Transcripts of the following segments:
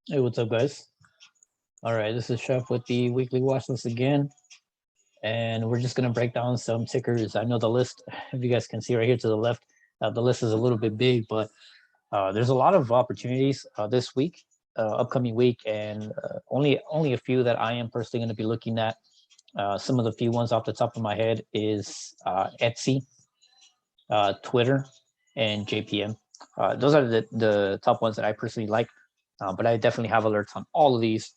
Hey, what's up, guys? All right, this is Chef with the weekly watch list again, and we're just gonna break down some tickers. I know the list, if you guys can see right here to the left, the list is a little bit big, but there's a lot of opportunities this week, upcoming week, and only a few that I am personally going to be looking at. Some of the few ones off the top of my head is Etsy, Twitter, and JPM. Those are the top ones that I personally like, but I definitely have alerts on all of these,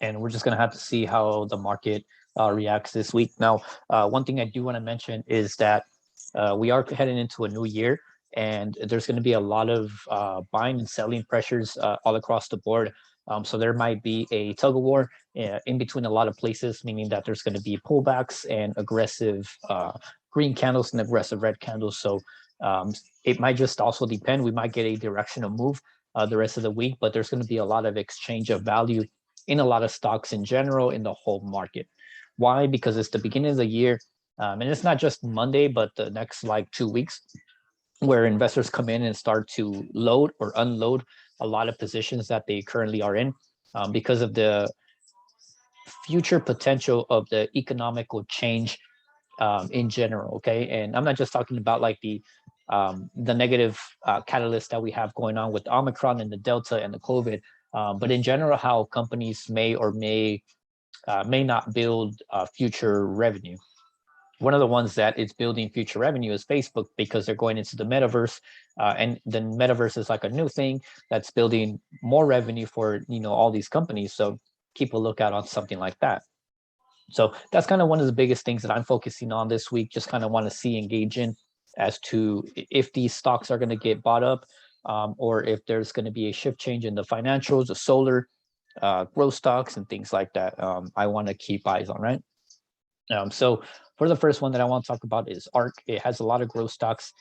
and we're just going to have to see how the market reacts this week. Now, one thing I do want to mention is that we are heading into a new year, and there's going to be a lot of buying and selling pressures all across the board. So there might be a tug of war in between a lot of places, meaning that there's going to be pullbacks and aggressive green candles and aggressive red candles. So um, it might just also depend. We might get a directional move the rest of the week, but there's going to be a lot of exchange of value in a lot of stocks in general in the whole market. Why? Because it's the beginning of the year, and it's not just Monday, but the next like 2 weeks where investors come in and start to load or unload a lot of positions that they currently are in because of the future potential of the economical change in general. Okay, and I'm not just talking about like the negative catalyst that we have going on with Omicron and the Delta and the COVID, but in general, how companies may not build future revenue. One of the ones that is building future revenue is Facebook because they're going into the metaverse, and the metaverse is like a new thing that's building more revenue for all these companies. So keep a lookout on something like that. So that's kind of one of the biggest things that I'm focusing on this week. Just kind of want to see engage in as to if these stocks are going to get bought up, or if there's going to be a shift change in the financials, the solar, growth stocks, and things like that. I want to keep eyes on, right? So for the first one that I want to talk about is ARC. It has a lot of growth stocks.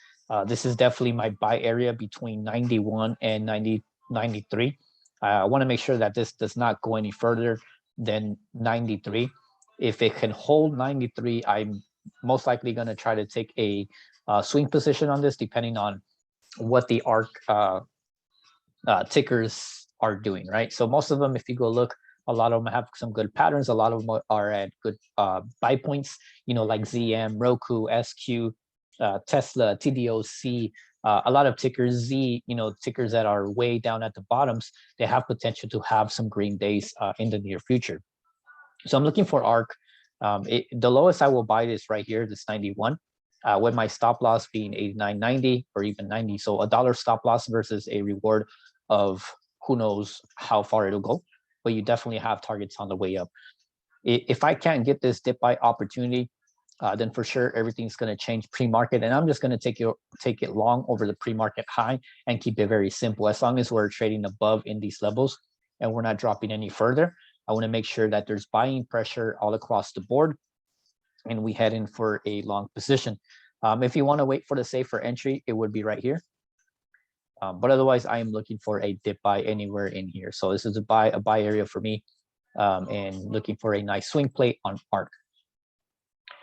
This is definitely my buy area between 91 and 93. I want to make sure that this does not go any further than 93. If it can hold 93, I'm most likely going to try to take a swing position on this, depending on what the ARC tickers are doing, right? So most of them, if you go look, a lot of them have some good patterns. A lot of them are at good buy points, like ZM, Roku, SQ, Tesla, TDOC, a lot of tickers, tickers that are way down at the bottoms. They have potential to have some green days in the near future. So I'm looking for ARC. The lowest I will buy is right here, this 91. With my stop loss being 89.90 or even 90. So a dollar stop loss versus a reward of who knows how far it'll go, but you definitely have targets on the way up. If I can't get this dip buy opportunity, then for sure everything's going to change pre-market, and I'm just going to take it long over the pre-market high and keep it very simple. As long as we're trading above in these levels and we're not dropping any further, I want to make sure that there's buying pressure all across the board and we head in for a long position. If you want to wait for the safer entry, it would be right here. But otherwise, I am looking for a dip buy anywhere in here. So this is a buy area for me, and looking for a nice swing play on ARC.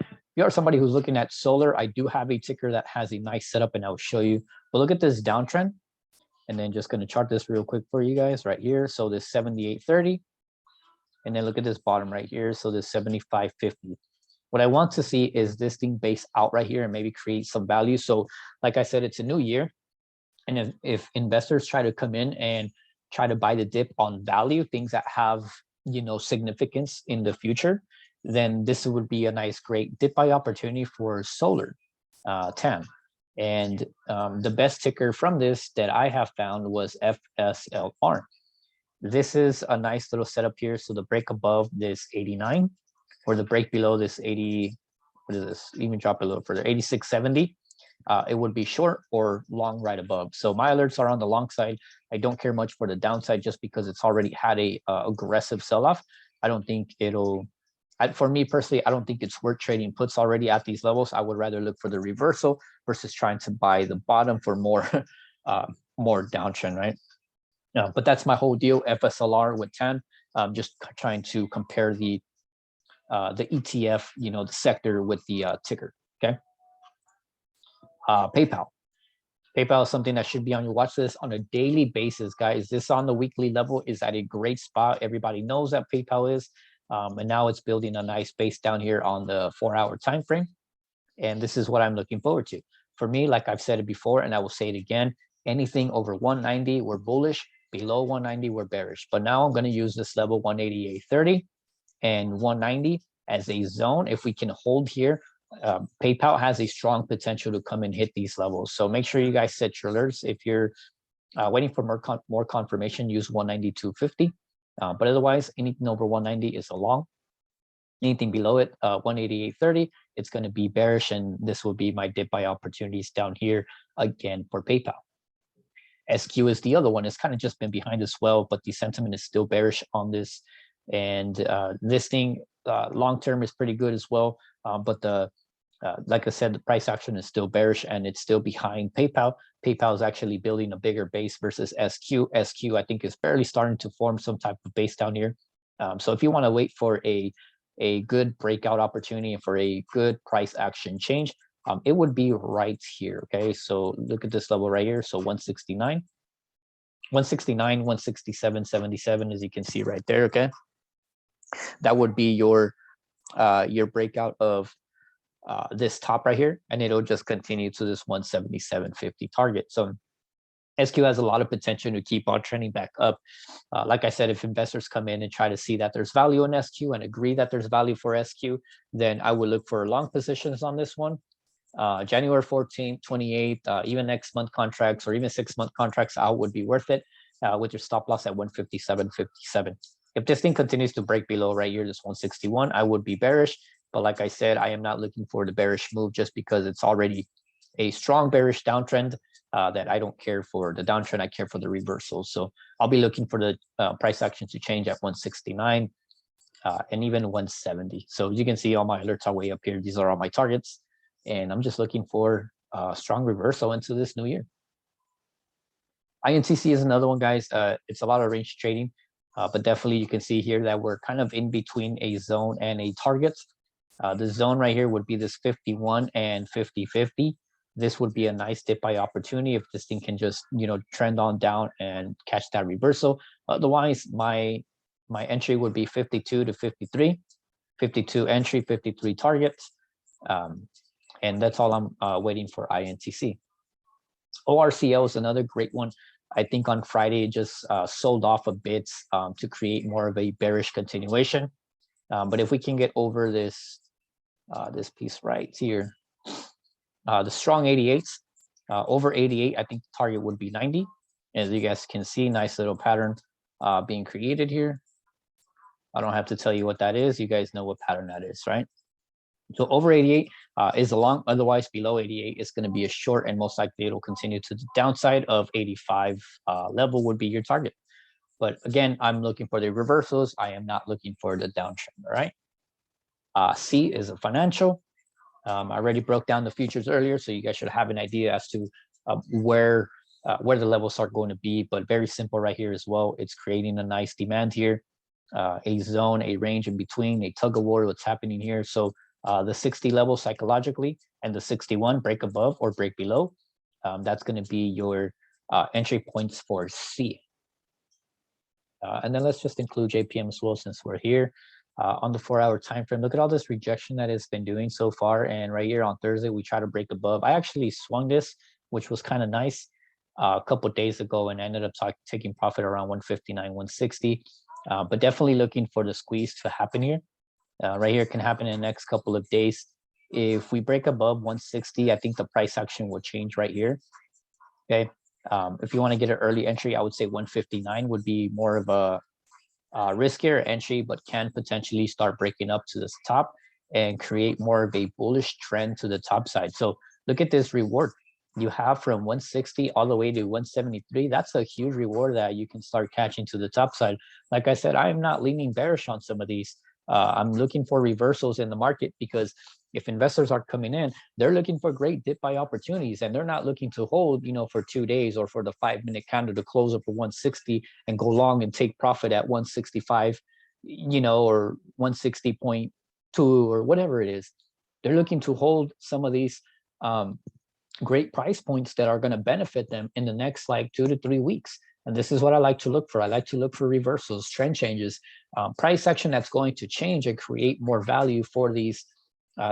If you are somebody who's looking at solar, I do have a ticker that has a nice setup, and I'll show you. But look at this downtrend, and then just going to chart this real quick for you guys right here. So this 78.30, and then look at this bottom right here. So this 75.50. What I want to see is this thing base out right here and maybe create some value. So like I said, it's a new year. And if investors try to come in and try to buy the dip on value, things that have, significance in the future, then this would be a nice, great dip buy opportunity for solar, TAM. And the best ticker from this that I have found was FSLR. This is a nice little setup here. So the break above this 89, or the break below this 80, what is this? Even drop a little further, 86.70. It would be short or long right above. So my alerts are on the long side. I don't care much for the downside just because it's already had a aggressive sell-off. I don't think for me personally, I don't think it's worth trading puts already at these levels. I would rather look for the reversal versus trying to buy the bottom for more more downtrend, right? But that's my whole deal. FSLR with 10. Just trying to compare the ETF, the sector with the ticker. Okay. PayPal. PayPal is something that should be on your watch list on a daily basis, guys. This on the weekly level is at a great spot. Everybody knows that PayPal is, and now it's building a nice base down here on the 4-hour time frame. And this is what I'm looking forward to. For me, like I've said it before, and I will say it again, anything over 190, we're bullish. Below 190, we're bearish. But now I'm going to use this level 188.30 and 190 as a zone. If we can hold here, PayPal has a strong potential to come and hit these levels. So make sure you guys set your alerts. If you're waiting for more confirmation, use 192.50. But otherwise, anything over 190 is a long. Anything below it, 188.30, it's going to be bearish, and this will be my dip buy opportunities down here again for PayPal. SQ is the other one. It's kind of just been behind as well, but the sentiment is still bearish on this. And this thing long term is pretty good as well. But like I said, the price action is still bearish, and it's still behind PayPal. PayPal is actually building a bigger base versus SQ. SQ, I think, is barely starting to form some type of base down here. So if you want to wait for a good breakout opportunity and for a good price action change, it would be right here. Okay, so look at this level right here. So 169, 169, 167, 77, as you can see right there. Okay, that would be your breakout of this top right here, and it'll just continue to this 177.50 target. So SQ has a lot of potential to keep on trending back up. Like I said, if investors come in and try to see that there's value in SQ and agree that there's value for SQ, then I would look for long positions on this one. January 14th, 28th, even next month contracts or even 6-month contracts out would be worth it with your stop loss at 157.57. If this thing continues to break below right here, this 161, I would be bearish. But like I said, I am not looking for the bearish move just because it's already a strong bearish downtrend. That I don't care for the downtrend, I care for the reversal. So I'll be looking for the price action to change at 169 and even 170. So as you can see, all my alerts are way up here. These are all my targets. And I'm just looking for a strong reversal into this new year. INTC is another one, guys. It's a lot of range trading, but definitely you can see here that we're kind of in between a zone and a target. The zone right here would be this 51 and 50.50. This would be a nice dip buy opportunity if this thing can just, trend on down and catch that reversal. Otherwise, my entry would be 52 to 53, 52 entry, 53 targets. And that's all I'm waiting for INTC. ORCL is another great one. I think on Friday, it just sold off a bit to create more of a bearish continuation. But if we can get over this piece right here, the strong 88s, over 88, I think the target would be 90. As you guys can see, nice little pattern being created here. I don't have to tell you what that is. You guys know what pattern that is, right? So over 88 is a long, otherwise below 88 is going to be a short, and most likely it'll continue to the downside of 85 level would be your target. But again, I'm looking for the reversals. I am not looking for the downtrend, all right? C is a financial. I already broke down the futures earlier, so you guys should have an idea as to where the levels are going to be, but very simple right here as well. It's creating a nice demand here, a zone, a range in between, a tug of war, what's happening here. So the 60 level psychologically and the 61 break above or break below, that's going to be your entry points for C. And then let's just include JPM as well since we're here. On the 4-hour time frame, look at all this rejection that it's been doing so far. And right here on Thursday, we try to break above. I actually swung this, which was kind of nice a couple of days ago, and ended up taking profit around 159, 160. But definitely looking for the squeeze to happen here. Right here can happen in the next couple of days. If we break above 160, I think the price action will change right here. Okay. If you want to get an early entry, I would say 159 would be more of a riskier entry, but can potentially start breaking up to this top and create more of a bullish trend to the top side. So look at this reward. You have from 160 all the way to 173. That's a huge reward that you can start catching to the top side. Like I said, I am not leaning bearish on some of these. I'm looking for reversals in the market, because if investors are coming in, they're looking for great dip buy opportunities, and they're not looking to hold, for 2 days or for the 5-minute candle to close up at 160 and go long and take profit at 165, or 160.2 or whatever it is. They're looking to hold some of these great price points that are going to benefit them in the next like 2 to 3 weeks. And this is what I like to look for. I like to look for reversals, trend changes, price action that's going to change and create more value for these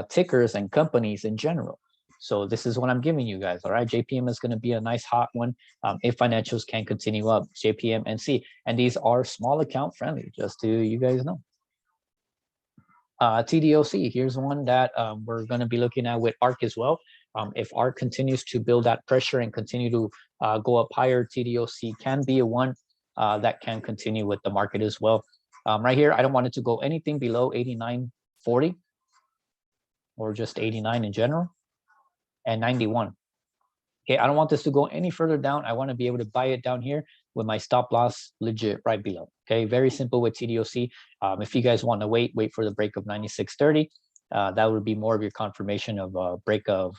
tickers and companies in general. So this is what I'm giving you guys. All right, JPM is going to be a nice hot one if financials can continue up. JPM and C, and these are small account friendly, just to you guys know. TDOC, here's one that we're going to be looking at with ARC as well. If ARC continues to build that pressure and continue to go up higher, TDOC can be a one that can continue with the market as well. Right here, I don't want it to go anything below 89.40 or just 89 in general, and 91. Okay, I don't want this to go any further down. I want to be able to buy it down here with my stop loss legit right below. Okay, very simple with TDOC. If you guys want to wait for the break of 96.30, that would be more of your confirmation of a break of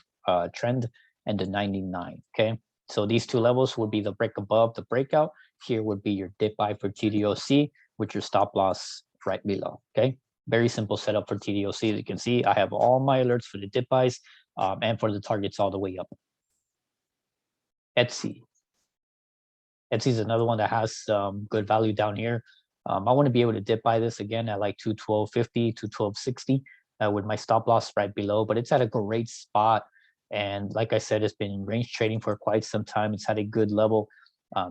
trend and the 99. Okay, so these two levels would be the break above the breakout. Here would be your dip buy for TDOC with your stop loss right below. Okay, very simple setup for TDOC. As you can see, I have all my alerts for the dip buys and for the targets all the way up. Etsy. Etsy is another one that has good value down here. I want to be able to dip buy this again at like 212.50, 212.60 with my stop loss right below, but it's at a great spot. And like I said, it's been range trading for quite some time. It's had a good level.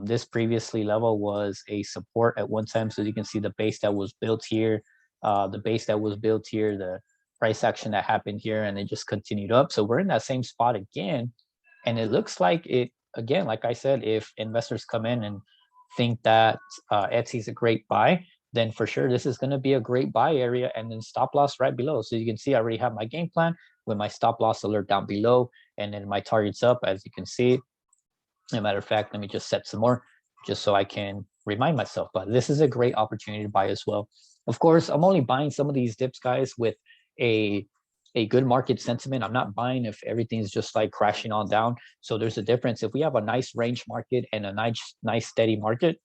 This previously level was a support at one time. So you can see the base that was built here, the price action that happened here, and it just continued up. So we're in that same spot again. And it looks like it, again, like I said, if investors come in and think that Etsy is a great buy, then for sure this is going to be a great buy area, and then stop loss right below. So you can see I already have my game plan with my stop loss alert down below, and then my targets up, as you can see. As a matter of fact, let me just set some more just so I can remind myself. But this is a great opportunity to buy as well. Of course, I'm only buying some of these dips, guys, with a good market sentiment. I'm not buying if everything's just like crashing on down. So there's a difference. If we have a nice range market and a nice steady market,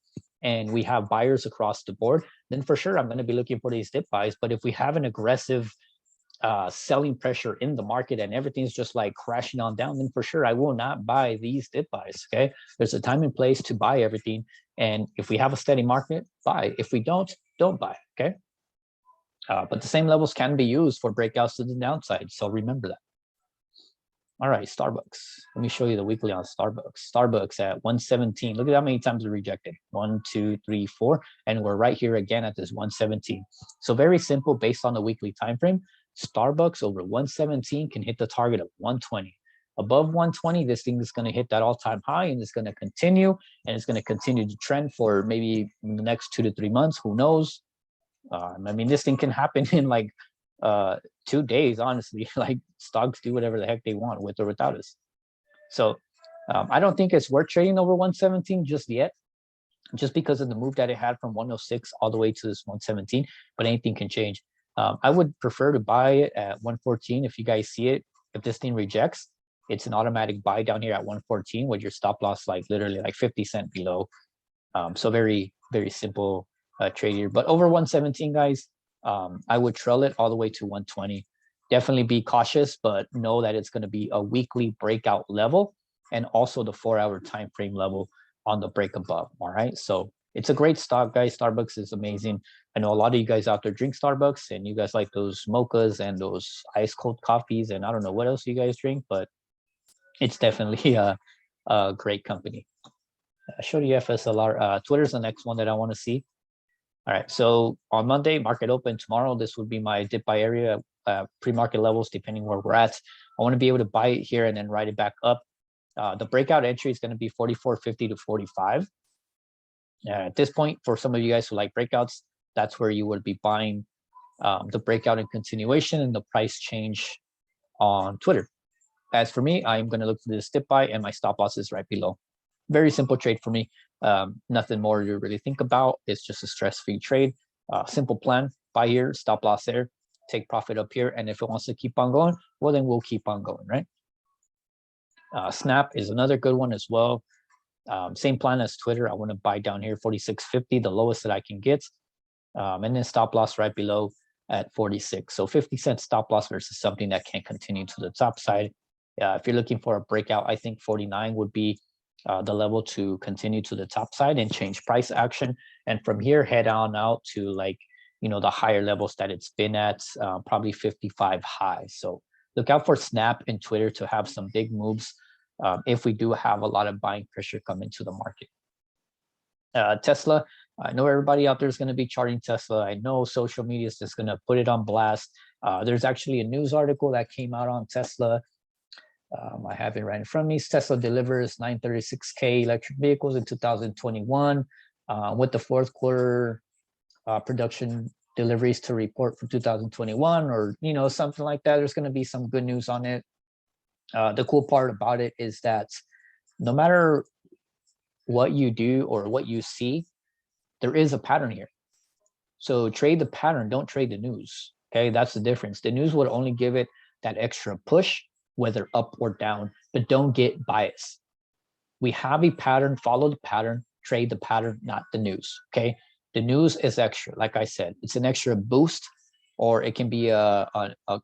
and we have buyers across the board, then for sure I'm going to be looking for these dip buys. But if we have an aggressive selling pressure in the market and everything's just like crashing on down, then for sure I will not buy these dip buys. Okay, there's a time and place to buy everything, and if we have a steady market, buy. If we don't buy. Okay. But the same levels can be used for breakouts to the downside. So remember that. All right, Starbucks. Let me show you the weekly on Starbucks. Starbucks at 117. Look at how many times we rejected. 1, 2, 3, 4. And we're right here again at this 117. So very simple based on the weekly time frame. Starbucks over 117 can hit the target of 120. Above 120, this thing is going to hit that all-time high, and it's going to continue. And it's going to continue to trend for maybe the next 2 to 3 months. Who knows? I mean, this thing can happen in like 2 days, honestly. Like stocks do whatever the heck they want with or without us. So I don't think it's worth trading over 117 just yet, just because of the move that it had from 106 all the way to this 117. But anything can change. I would prefer to buy it at 114 if you guys see it. If this thing rejects, it's an automatic buy down here at 114 with your stop loss like literally like 50 cents below. So very, very simple trade here. But over 117, guys, I would trail it all the way to 120. Definitely be cautious, but know that it's going to be a weekly breakout level and also the 4-hour time frame level on the break above. All right, so it's a great stock, guys. Starbucks is amazing. I know a lot of you guys out there drink Starbucks, and you guys like those mochas and those ice cold coffees, and I don't know what else you guys drink, but it's definitely a great company. I showed you FSLR. Twitter's the next one that I want to see. All right, so on Monday, market open. Tomorrow, this would be my dip buy area, pre-market levels, depending where we're at. I want to be able to buy it here and then ride it back up. The breakout entry is going to be 44.50 to 45. At this point, for some of you guys who like breakouts, that's where you would be buying the breakout and continuation and the price change on Twitter. As for me, I'm going to look for this dip buy, and my stop loss is right below. Very simple trade for me. Nothing more to really think about. It's just a stress-free trade. Simple plan: buy here, stop loss there, take profit up here, and if it wants to keep on going, well, then we'll keep on going, right? Snap is another good one as well. Same plan as Twitter. I want to buy down here 46.50, the lowest that I can get, and then stop loss right below at 46. So 50 cent stop loss versus something that can continue to the top side. If you're looking for a breakout, I think 49 would be the level to continue to the top side and change price action. And from here, head on out to like, the higher levels that it's been at, probably 55 high. So look out for Snap and Twitter to have some big moves if we do have a lot of buying pressure come into the market. Tesla, I know everybody out there is going to be charting Tesla. I know social media is just going to put it on blast. There's actually a news article that came out on Tesla. I have it right in front of me. Tesla delivers 936K electric vehicles in 2021, with the fourth quarter production deliveries to report for 2021, or something like that. There's going to be some good news on it. The cool part about it is that no matter what you do or what you see, there is a pattern here. So trade the pattern, don't trade the news. Okay, that's the difference. The news would only give it that extra push, whether up or down, but don't get biased. We have a pattern, follow the pattern, trade the pattern, not the news. Okay, the news is extra. Like I said, it's an extra boost, or it can be a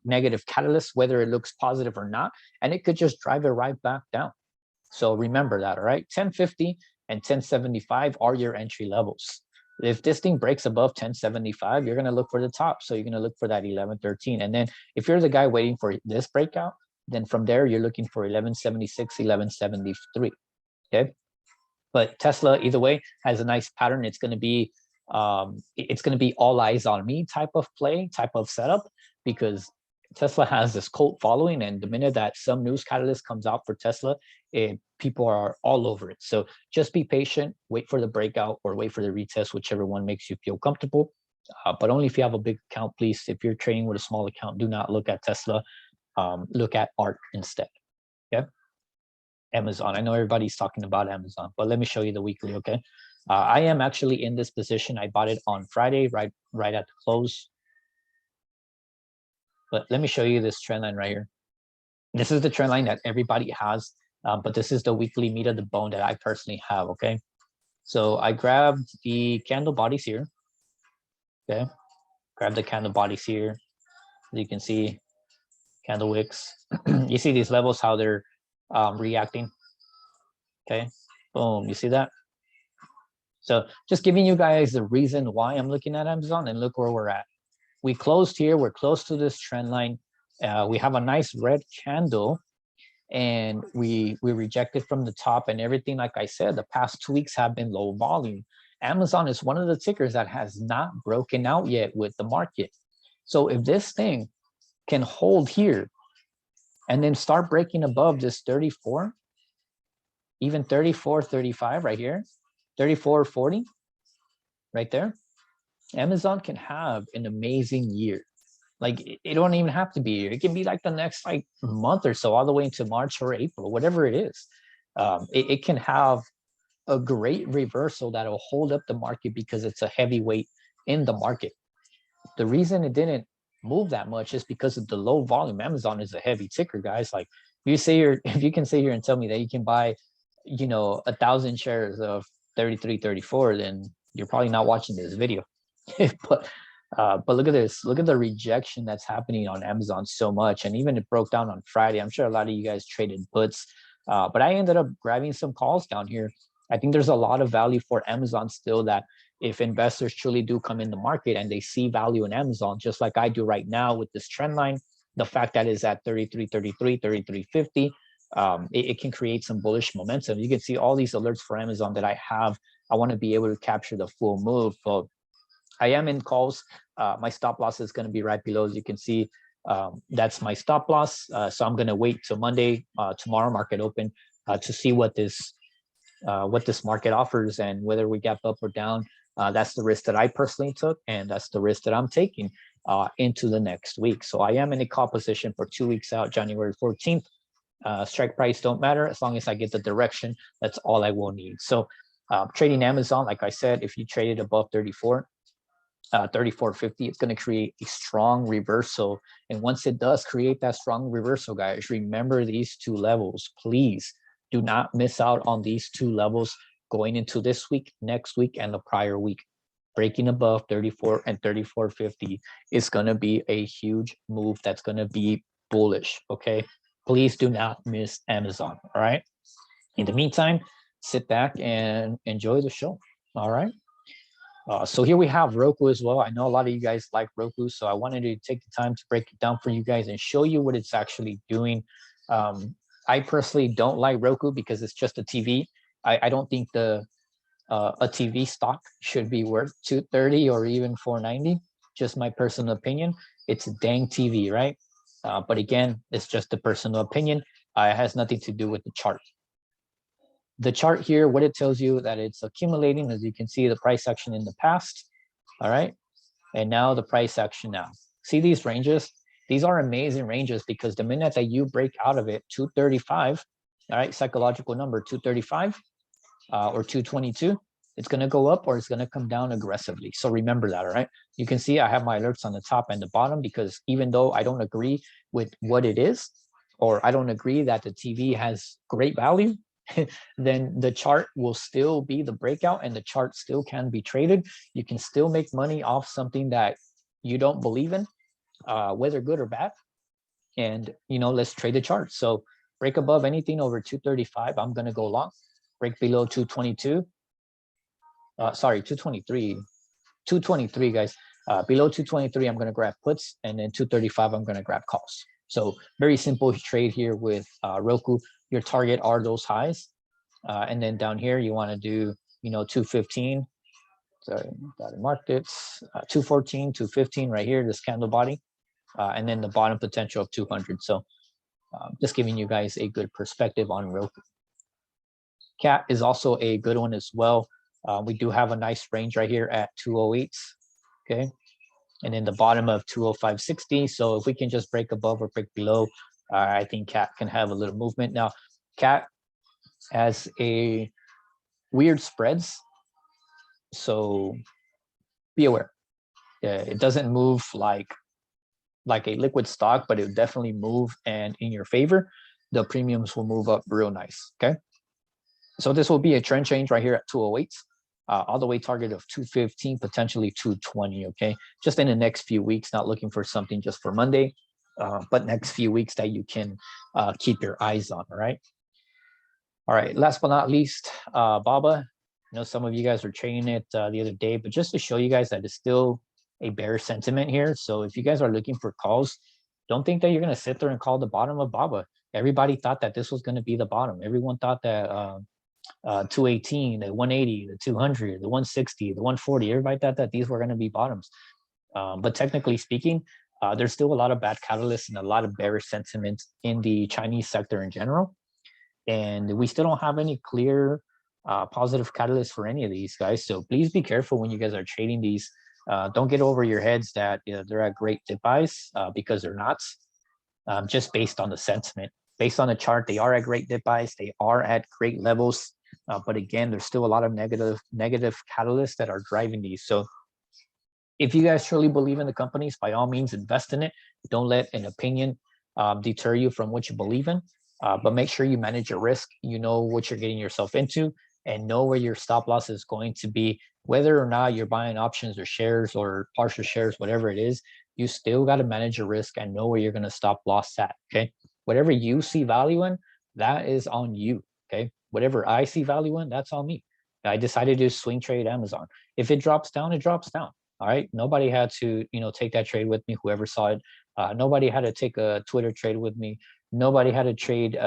negative catalyst, whether it looks positive or not, and it could just drive it right back down. So remember that, all right? 1050 and 1075 are your entry levels. If this thing breaks above 1075, you're going to look for the top. So you're going to look for that 1113. And then if you're the guy waiting for this breakout, then from there, you're looking for 1176, 1173. Okay. But Tesla, either way, has a nice pattern. It's going to be all eyes on me type of play, type of setup, because Tesla has this cult following, and the minute that some news catalyst comes out for Tesla, people are all over it. So just be patient, wait for the breakout or wait for the retest, whichever one makes you feel comfortable. But only if you have a big account, please. If you're trading with a small account, do not look at Tesla. Look at ARK instead. Okay. Amazon. I know everybody's talking about Amazon, but let me show you the weekly. Okay. I am actually in this position. I bought it on Friday, right at the close. But let me show you this trend line right here. This is the trend line that everybody has, but this is the weekly meat of the bone that I personally have, okay? So I grabbed the candle bodies here, okay? Grab the candle bodies here. As you can see, candle wicks. You see these levels, how they're reacting, okay? Boom, you see that? So just giving you guys the reason why I'm looking at Amazon, and look where we're at. We closed here, we're close to this trend line. We have a nice red candle, and we rejected from the top, and everything, like I said, the past 2 weeks have been low volume. Amazon is one of the tickers that has not broken out yet with the market. So if this thing can hold here and then start breaking above this 34, even 34, 35 right here, 34, 40 right there, Amazon can have an amazing year. Like, it don't even have to be a year. It can be like the next like month or so, all the way into March or April, whatever it is. It can have a great reversal that will hold up the market because it's a heavyweight in the market. The reason it didn't move that much is because of the low volume. Amazon is a heavy ticker, guys. Like, if you can sit here and tell me that you can buy, 1,000 shares of 33, 34, then you're probably not watching this video. But look at this. Look at the rejection that's happening on Amazon so much. And even it broke down on Friday. I'm sure a lot of you guys traded puts, but I ended up grabbing some calls down here. I think there's a lot of value for Amazon still, that if investors truly do come in the market and they see value in Amazon, just like I do right now with this trend line, the fact that is at 33.33, 33.50, it can create some bullish momentum. You can see all these alerts for Amazon that I have. I want to be able to capture the full move. So I am in calls. My stop loss is going to be right below. As you can see, that's my stop loss. So I'm going to wait till Monday, tomorrow market open, to see what this market offers and whether we gap up or down. That's the risk that I personally took, and that's the risk that I'm taking into the next week. So I am in a call position for 2 weeks out, January 14th. Strike price don't matter as long as I get the direction. That's all I will need. So trading Amazon, like I said, if you trade it above 34, 34.50, it's going to create a strong reversal. And once it does create that strong reversal, guys, remember these two levels. Please do not miss out on these two levels going into this week, next week, and the prior week. Breaking above 34 and 34.50 is going to be a huge move that's going to be bullish. Okay. please do not miss Amazon. All right. In the meantime, sit back and enjoy the show. All right. So here we have Roku as well. I know a lot of you guys like Roku, so I wanted to take the time to break it down for you guys and show you what it's actually doing. I personally don't like Roku because it's just a TV. I don't think a TV stock should be worth $230 or even $490. Just my personal opinion. It's a dang TV, right? But again, it's just a personal opinion. It has nothing to do with the chart. The chart here, what it tells you that it's accumulating, as you can see, the price action in the past. All right. And now the price action now. See these ranges? These are amazing ranges because the minute that you break out of it, 235, all right, psychological number 235 or 222, it's going to go up or it's going to come down aggressively. So remember that, all right? You can see I have my alerts on the top and the bottom because even though I don't agree with what it is, or I don't agree that the TV has great value, then the chart will still be the breakout and the chart still can be traded. You can still make money off something that you don't believe in, whether good or bad. And, let's trade the chart. So break above anything over 235, I'm going to go long. Break below 222. 223, guys. Below 223, I'm going to grab puts, and then 235, I'm going to grab calls. So very simple trade here with Roku. Your target are those highs. And then down here, you want to do, 215. Sorry, got it marked it. 214, 215 right here, this candle body. And then the bottom potential of 200. So just giving you guys a good perspective on Roku. Cat is also a good one as well. We do have a nice range right here at 208. Okay. And then the bottom of 205.60. So if we can just break above or break below, I think Cat can have a little movement. Now, Cat has a weird spreads. So be aware. It doesn't move like a liquid stock, but it definitely move and in your favor. The premiums will move up real nice. Okay. So this will be a trend change right here at 208. All the way target of 215, potentially 220. Okay, just in the next few weeks, not looking for something just for Monday, but next few weeks that you can keep your eyes on. All right. All right. Last but not least, Baba. I know some of you guys were trading it the other day, but just to show you guys that it's still a bear sentiment here. So if you guys are looking for calls, don't think that you're going to sit there and call the bottom of Baba. Everybody thought that this was going to be the bottom. Everyone thought that 218, the 180, the 200, the 160, the 140. Everybody thought that these were going to be bottoms. But technically speaking, there's still a lot of bad catalysts and a lot of bearish sentiment in the Chinese sector in general. And we still don't have any clear positive catalysts for any of these guys. So please be careful when you guys are trading these. Don't get over your heads that they're at great dip buys because they're not. Just based on the sentiment. Based on the chart, they are at great dip buys. They are at great levels. But again, there's still a lot of negative catalysts that are driving these. So if you guys truly believe in the companies, by all means, invest in it. Don't let an opinion deter you from what you believe in. But make sure you manage your risk. You know what you're getting yourself into and know where your stop loss is going to be. Whether or not you're buying options or shares or partial shares, whatever it is, you still got to manage your risk and know where you're going to stop loss at. Okay. Whatever you see value in, that is on you. Okay. Whatever I see value in, that's on me. I decided to swing trade Amazon. If it drops down, it drops down. All right. Nobody had to, take that trade with me. Whoever saw it, nobody had to take a Twitter trade with me. Nobody had to trade,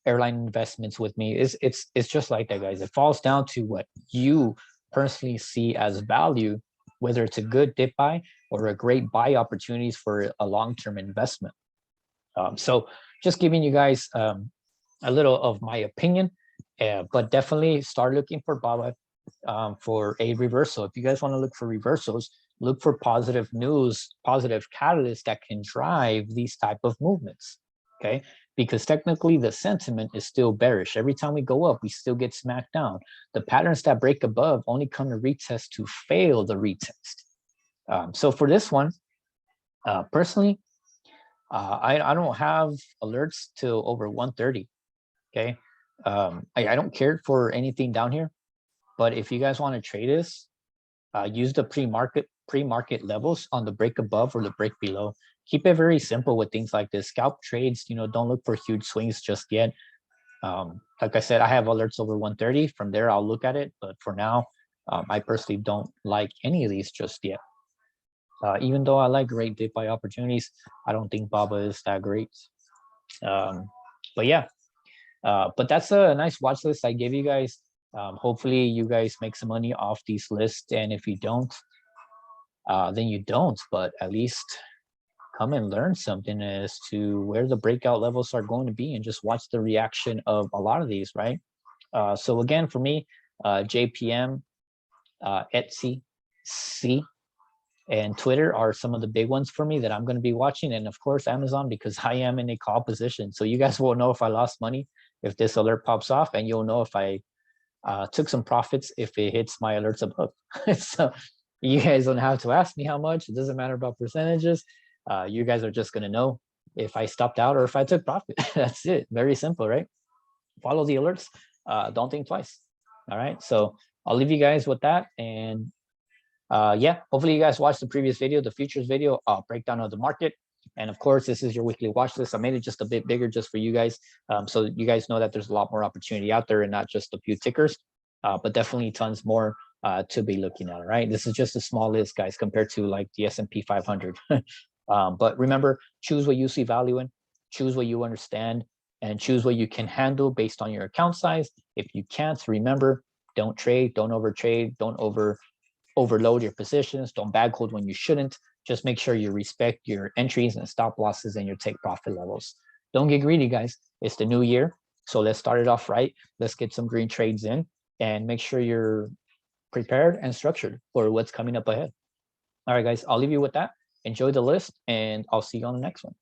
airline investments with me. It's just like that, guys. It falls down to what you personally see as value, whether it's a good dip buy or a great buy opportunities for a long-term investment. So just giving you guys a little of my opinion, but definitely start looking for Baba for a reversal. If you guys want to look for reversals, look for positive news, positive catalysts that can drive these type of movements. Okay, because technically the sentiment is still bearish. Every time we go up, we still get smacked down. The patterns that break above only come to retest to fail the retest. So for this one, personally, I don't have alerts till over 130. Okay, I don't care for anything down here, but if you guys want to trade this, use the pre-market pre-market levels on the break above or the break below. Keep it very simple with things like this. Scalp trades, don't look for huge swings just yet. Like I said, I have alerts over 130. From there, I'll look at it. But for now, I personally don't like any of these just yet. Even though I like great dip buy opportunities, I don't think BABA is that great. But yeah, but that's a nice watch list I gave you guys. Hopefully you guys make some money off these lists. And if you don't, then you don't. But at least come and learn something as to where the breakout levels are going to be and just watch the reaction of a lot of these, right? So again, for me, JPM, Etsy, C, and Twitter are some of the big ones for me that I'm going to be watching. And of course, Amazon, because I am in a call position. So you guys will know if I lost money, if this alert pops off, and you'll know if I took some profits if it hits my alerts above. So you guys don't have to ask me how much. It doesn't matter about percentages. You guys are just going to know if I stopped out or if I took profit. That's it. Very simple, right? Follow the alerts. Don't think twice. All right. So I'll leave you guys with that. And yeah, hopefully you guys watched the previous video, the futures video, breakdown of the market. And of course, this is your weekly watch list. I made it just a bit bigger just for you guys. So you guys know that there's a lot more opportunity out there and not just a few tickers, but definitely tons more to be looking at. All right. This is just a small list, guys, compared to like the S&P 500. But remember, choose what you see value in, choose what you understand, and choose what you can handle based on your account size. If you can't, remember, don't trade, don't overtrade, don't overload your positions, don't bag hold when you shouldn't. Just make sure you respect your entries and stop losses and your take profit levels. Don't get greedy, guys. It's the new year. So let's start it off right. Let's get some green trades in and make sure you're prepared and structured for what's coming up ahead. All right, guys, I'll leave you with that. Enjoy the list, and I'll see you on the next one.